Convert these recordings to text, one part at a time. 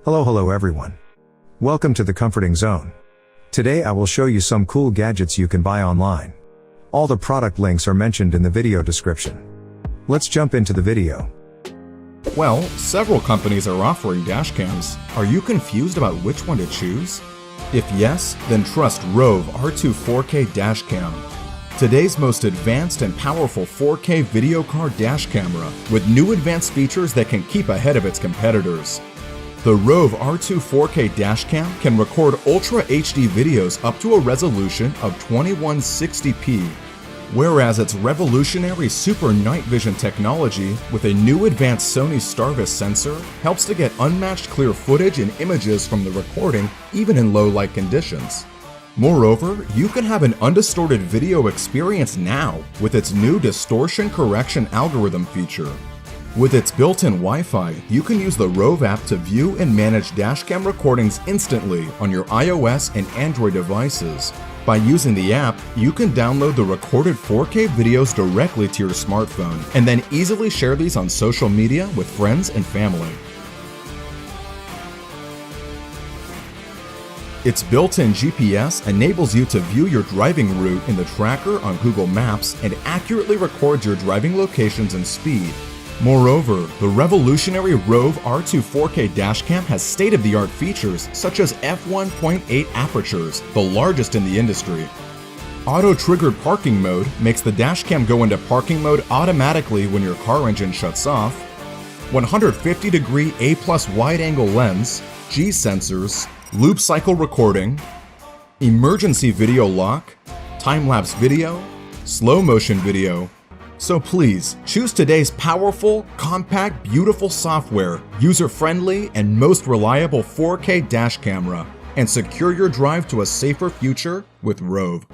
Hello everyone. Welcome to the comforting zone. Today I will show you some cool gadgets you can buy online. All the product links are mentioned in the video description. Let's jump into the video. Well, several companies are offering dashcams. Are you confused about which one to choose? If yes, then trust Rove R2 4K dashcam. Today's most advanced and powerful 4K video card dash camera with new advanced features that can keep ahead of its competitors. The Rove R2 4K dashcam can record Ultra HD videos up to a resolution of 2160p, whereas its revolutionary Super Night Vision technology with a new advanced Sony Starvis sensor helps to get unmatched clear footage and images from the recording even in low light conditions. Moreover, you can have an undistorted video experience now with its new distortion correction algorithm feature. With its built-in Wi-Fi, you can use the Rove app to view and manage dashcam recordings instantly on your iOS and Android devices. By using the app, you can download the recorded 4K videos directly to your smartphone and then easily share these on social media with friends and family. Its built-in GPS enables you to view your driving route in the tracker on Google Maps and accurately records your driving locations and speed. Moreover, the revolutionary Rove R2 4K dashcam has state-of-the-art features such as f1.8 apertures, the largest in the industry. Auto-triggered parking mode makes the dashcam go into parking mode automatically when your car engine shuts off. 150-degree A+ wide-angle lens, G sensors, loop cycle recording, emergency video lock, time-lapse video, slow-motion video. So please, choose today's powerful, compact, beautiful software, user-friendly, and most reliable 4K dash camera, and secure your drive to a safer future with Rove.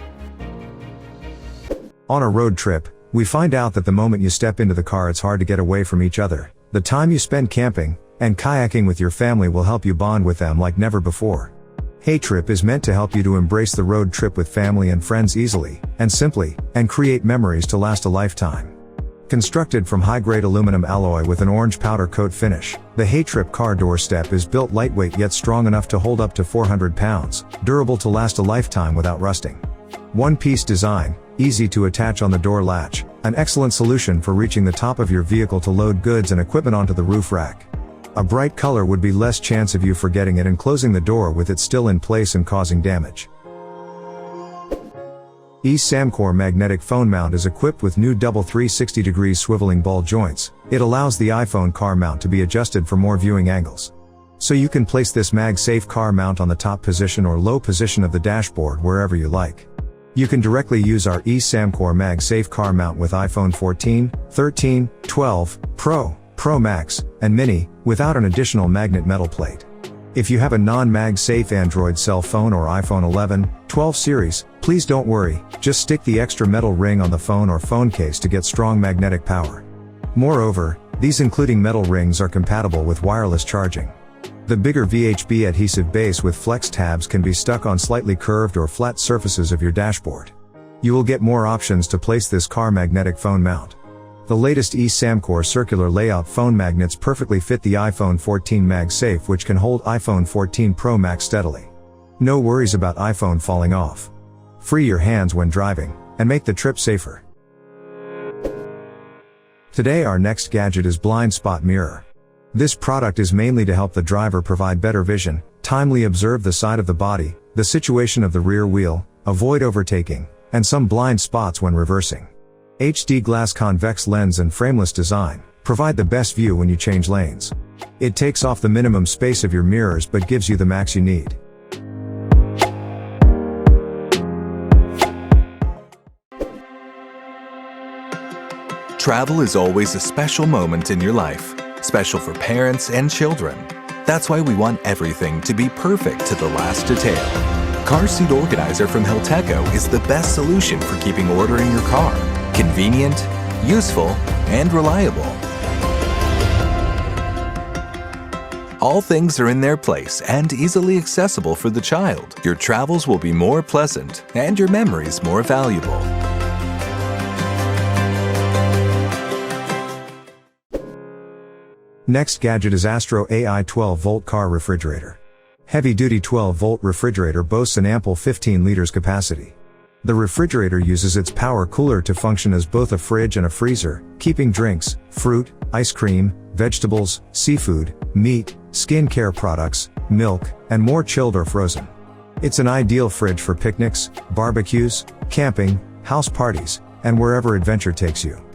On a road trip, we find out that the moment you step into the car it's hard to get away from each other. The time you spend camping and kayaking with your family will help you bond with them like never before. HeyTrip is meant to help you to embrace the road trip with family and friends easily, and simply, and create memories to last a lifetime. Constructed from high-grade aluminum alloy with an orange powder coat finish, the HeyTrip car doorstep is built lightweight yet strong enough to hold up to 400 pounds, durable to last a lifetime without rusting. One-piece design, easy to attach on the door latch, an excellent solution for reaching the top of your vehicle to load goods and equipment onto the roof rack. A bright color would be less chance of you forgetting it and closing the door with it still in place and causing damage. Samcore magnetic phone mount is equipped with new double 360 degrees swiveling ball joints. It allows the iPhone car mount to be adjusted for more viewing angles. So you can place this Magsafe car mount on the top position or low position of the dashboard wherever you like. You can directly use our Samcore Magsafe car mount with iPhone 14, 13, 12, Pro Max, and Mini, without an additional magnet metal plate. If you have a non-MagSafe Android cell phone or iPhone 11, 12 series, please don't worry, just stick the extra metal ring on the phone or phone case to get strong magnetic power. Moreover, these including metal rings are compatible with wireless charging. The bigger VHB adhesive base with flex tabs can be stuck on slightly curved or flat surfaces of your dashboard. You will get more options to place this car magnetic phone mount. The latest Samcore circular layout phone magnets perfectly fit the iPhone 14 MagSafe, which can hold iPhone 14 Pro Max steadily. No worries about iPhone falling off. Free your hands when driving, and make the trip safer. Today our next gadget is blind spot mirror. This product is mainly to help the driver provide better vision, timely observe the side of the body, the situation of the rear wheel, avoid overtaking, and some blind spots when reversing. HD glass convex lens and frameless design provide the best view when you change lanes. It takes off the minimum space of your mirrors but gives you the max you need. Travel is always a special moment in your life, special for parents and children. That's why we want everything to be perfect to the last detail. Car Seat Organizer from Helteko is the best solution for keeping order in your car. Convenient, useful, and reliable. All things are in their place and easily accessible for the child. Your travels will be more pleasant and your memories more valuable. Next gadget is AstroAI 12-volt car refrigerator. Heavy-duty 12-volt refrigerator boasts an ample 15 liters capacity. The refrigerator uses its power cooler to function as both a fridge and a freezer, keeping drinks, fruit, ice cream, vegetables, seafood, meat, skin care products, milk, and more chilled or frozen. It's an ideal fridge for picnics, barbecues, camping, house parties, and wherever adventure takes you.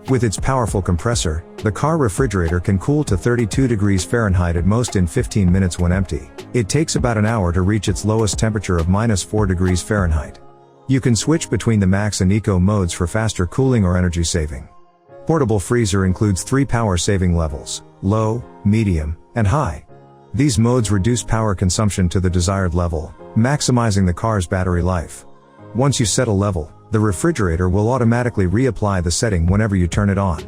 With its powerful compressor, the car refrigerator can cool to 32 degrees Fahrenheit at most in 15 minutes when empty. It takes about an hour to reach its lowest temperature of -4 degrees Fahrenheit. You can switch between the Max and Eco modes for faster cooling or energy saving. Portable freezer includes 3 power saving levels: low, medium, and high. These modes reduce power consumption to the desired level, maximizing the car's battery life. Once you set a level, the refrigerator will automatically reapply the setting whenever you turn it on.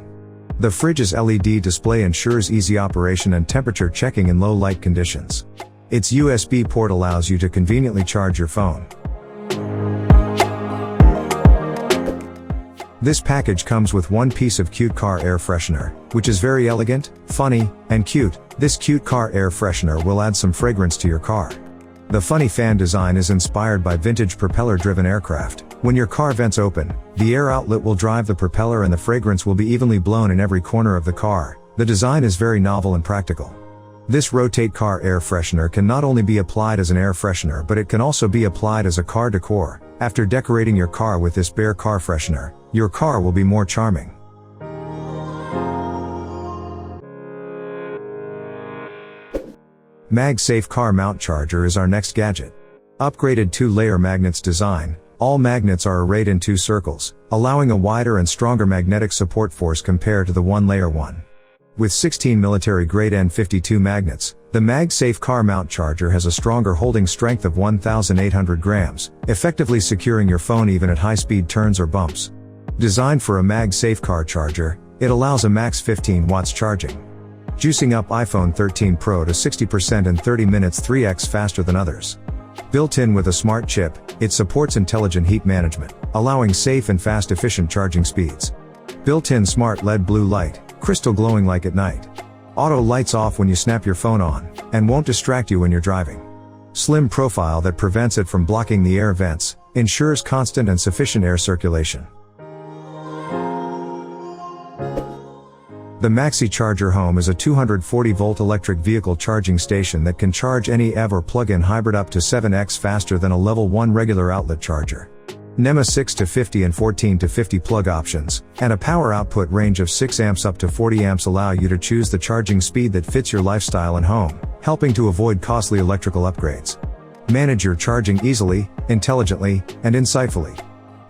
The fridge's LED display ensures easy operation and temperature checking in low light conditions. Its USB port allows you to conveniently charge your phone. This package comes with one piece of cute car air freshener, which is very elegant, funny, and cute. This cute car air freshener will add some fragrance to your car. The funny fan design is inspired by vintage propeller-driven aircraft. When your car vents open, the air outlet will drive the propeller and the fragrance will be evenly blown in every corner of the car. The design is very novel and practical. This rotate car air freshener can not only be applied as an air freshener but it can also be applied as a car decor. After decorating your car with this bare car freshener, your car will be more charming. Magsafe car mount charger is our next gadget. Upgraded 2-layer magnets design, all magnets are arrayed in 2 circles, allowing a wider and stronger magnetic support force compared to the 1-layer one. With 16 military-grade N52 magnets, the Magsafe car mount charger has a stronger holding strength of 1,800 grams, effectively securing your phone even at high-speed turns or bumps. Designed for a Magsafe car charger, it allows a max 15 watts charging, juicing up iPhone 13 Pro to 60% in 30 minutes, 3x faster than others. Built in with a smart chip, it supports intelligent heat management, allowing safe and fast efficient charging speeds. Built-in smart LED blue light, crystal glowing like at night. Auto lights off when you snap your phone on, and won't distract you when you're driving. Slim profile that prevents it from blocking the air vents, ensures constant and sufficient air circulation. The MaxiCharger Home is a 240-volt electric vehicle charging station that can charge any EV or plug-in hybrid up to 7x faster than a level 1 regular outlet charger. NEMA 6 to 50 and 14 to 50 plug options, and a power output range of 6 amps up to 40 amps allow you to choose the charging speed that fits your lifestyle and home, helping to avoid costly electrical upgrades. Manage your charging easily, intelligently, and insightfully.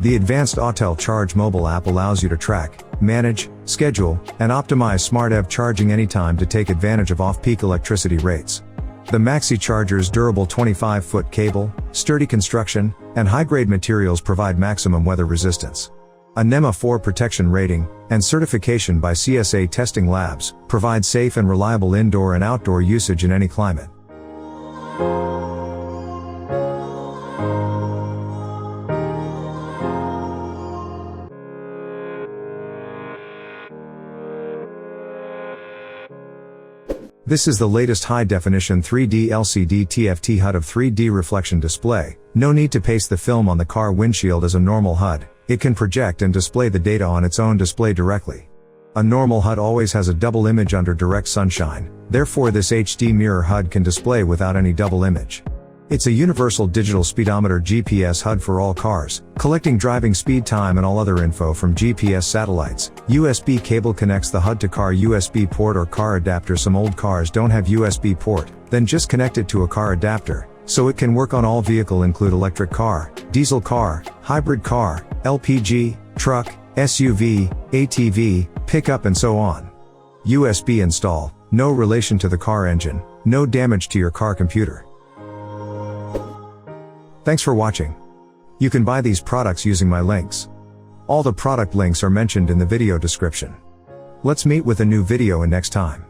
The advanced Autel Charge mobile app allows you to track, manage, schedule, and optimize smart EV charging anytime to take advantage of off-peak electricity rates. The MaxiCharger's durable 25-foot cable, sturdy construction, and high-grade materials provide maximum weather resistance. A NEMA 4 protection rating, and certification by CSA Testing Labs, provide safe and reliable indoor and outdoor usage in any climate. This is the latest high-definition 3D LCD TFT HUD of 3D reflection display. No need to paste the film on the car windshield as a normal HUD. It can project and display the data on its own display directly. A normal HUD always has a double image under direct sunshine, therefore this HD mirror HUD can display without any double image. It's a universal digital speedometer GPS HUD for all cars, collecting driving speed time and all other info from GPS satellites. USB cable connects the HUD to car USB port or car adapter. Some old cars don't have USB port, then just connect it to a car adapter, so it can work on all vehicle include electric car, diesel car, hybrid car, LPG, truck, SUV, ATV, pickup and so on. USB install, no relation to the car engine, no damage to your car computer. Thanks for watching. You can buy these products using my links. All the product links are mentioned in the video description. Let's meet with a new video in next time.